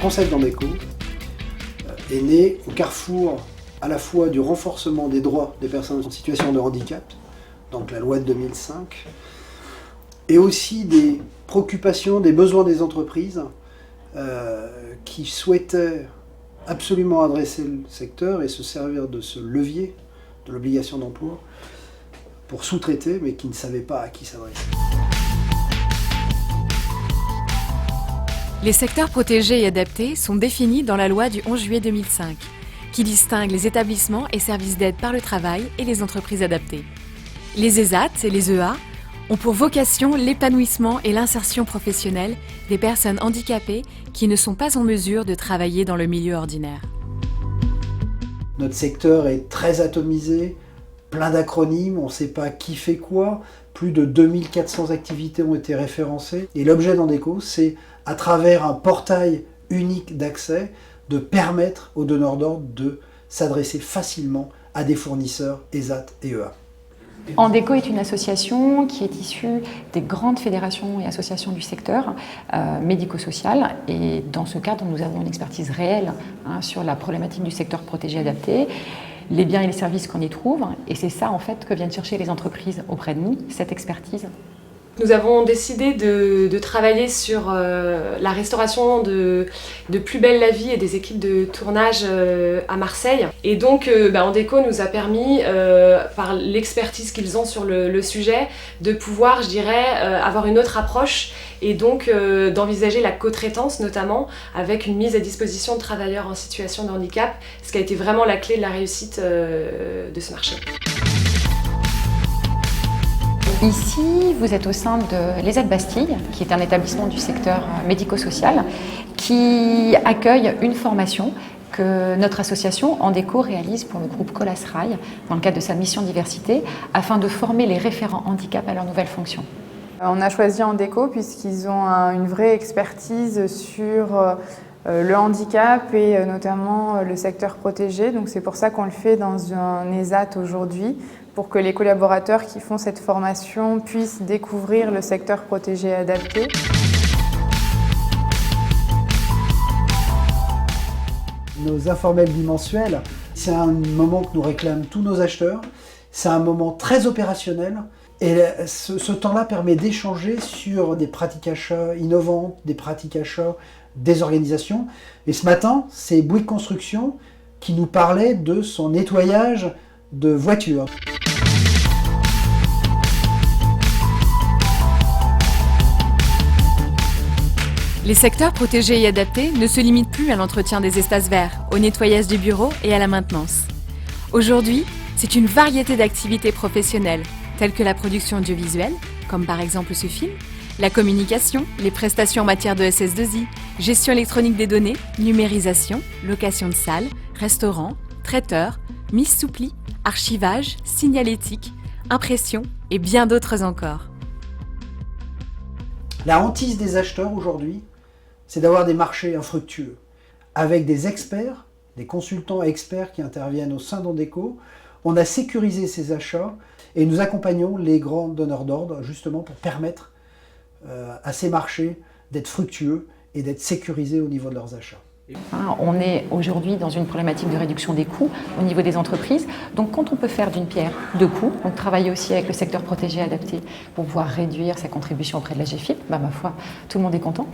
concept d'Andeco est né au carrefour à la fois du renforcement des droits des personnes en situation de handicap, donc la loi de 2005, et aussi des préoccupations, des besoins des entreprises qui souhaitaient absolument adresser le secteur et se servir de ce levier de l'obligation d'emploi pour sous-traiter, mais qui ne savaient pas à qui s'adresser. Les secteurs protégés et adaptés sont définis dans la loi du 11 juillet 2005, qui distingue les établissements et services d'aide par le travail et les entreprises adaptées. Les ESAT et les EA ont pour vocation l'épanouissement et l'insertion professionnelle des personnes handicapées qui ne sont pas en mesure de travailler dans le milieu ordinaire. Notre secteur est très atomisé, plein d'acronymes, on ne sait pas qui fait quoi. Plus de 2400 activités ont été référencées. Et l'objet d'Andeco, c'est, à travers un portail unique d'accès, de permettre aux donneurs d'ordre de s'adresser facilement à des fournisseurs ESAT et EA. Andeco est une association qui est issue des grandes fédérations et associations du secteur médico-social. Et dans ce cadre, nous avons une expertise réelle sur la problématique du secteur protégé adapté, les biens et les services qu'on y trouve. Et c'est ça, en fait, que viennent chercher les entreprises auprès de nous, cette expertise. Nous avons décidé de travailler sur la restauration de Plus belle la vie et des équipes de tournage à Marseille. Et donc Andeco nous a permis, par l'expertise qu'ils ont sur le sujet, de pouvoir, je dirais, avoir une autre approche et donc d'envisager la co-traitance notamment avec une mise à disposition de travailleurs en situation de handicap, ce qui a été vraiment la clé de la réussite de ce marché. Ici, vous êtes au sein de l'ESAT Bastille, qui est un établissement du secteur médico-social, qui accueille une formation que notre association Andeco réalise pour le groupe Colas Rail, dans le cadre de sa mission diversité, afin de former les référents handicap à leur nouvelle fonction. On a choisi Andeco puisqu'ils ont une vraie expertise sur le handicap et notamment le secteur protégé. Donc c'est pour ça qu'on le fait dans un ESAT aujourd'hui, pour que les collaborateurs qui font cette formation puissent découvrir le secteur protégé et adapté. Nos informels bimensuels, c'est un moment que nous réclament tous nos acheteurs. C'est un moment très opérationnel et ce temps-là permet d'échanger sur des pratiques achats innovantes, des pratiques achats des organisations. Et ce matin, c'est Bouygues Construction qui nous parlait de son nettoyage de voitures. Les secteurs protégés et adaptés ne se limitent plus à l'entretien des espaces verts, au nettoyage des bureaux et à la maintenance. Aujourd'hui, c'est une variété d'activités professionnelles, telles que la production audiovisuelle, comme par exemple ce film, la communication, les prestations en matière de SS2I, gestion électronique des données, numérisation, location de salles, restaurants, traiteurs, mise sous pli, archivage, signalétique, impression et bien d'autres encore. La hantise des acheteurs aujourd'hui, c'est d'avoir des marchés infructueux, avec des experts, des consultants experts qui interviennent au sein d'Andeco. On a sécurisé ces achats et nous accompagnons les grands donneurs d'ordre justement pour permettre à ces marchés d'être fructueux et d'être sécurisés au niveau de leurs achats. On est aujourd'hui dans une problématique de réduction des coûts au niveau des entreprises. Donc quand on peut faire d'une pierre deux coups, donc travailler aussi avec le secteur protégé adapté pour pouvoir réduire sa contribution auprès de la GFIP, ma foi, tout le monde est content.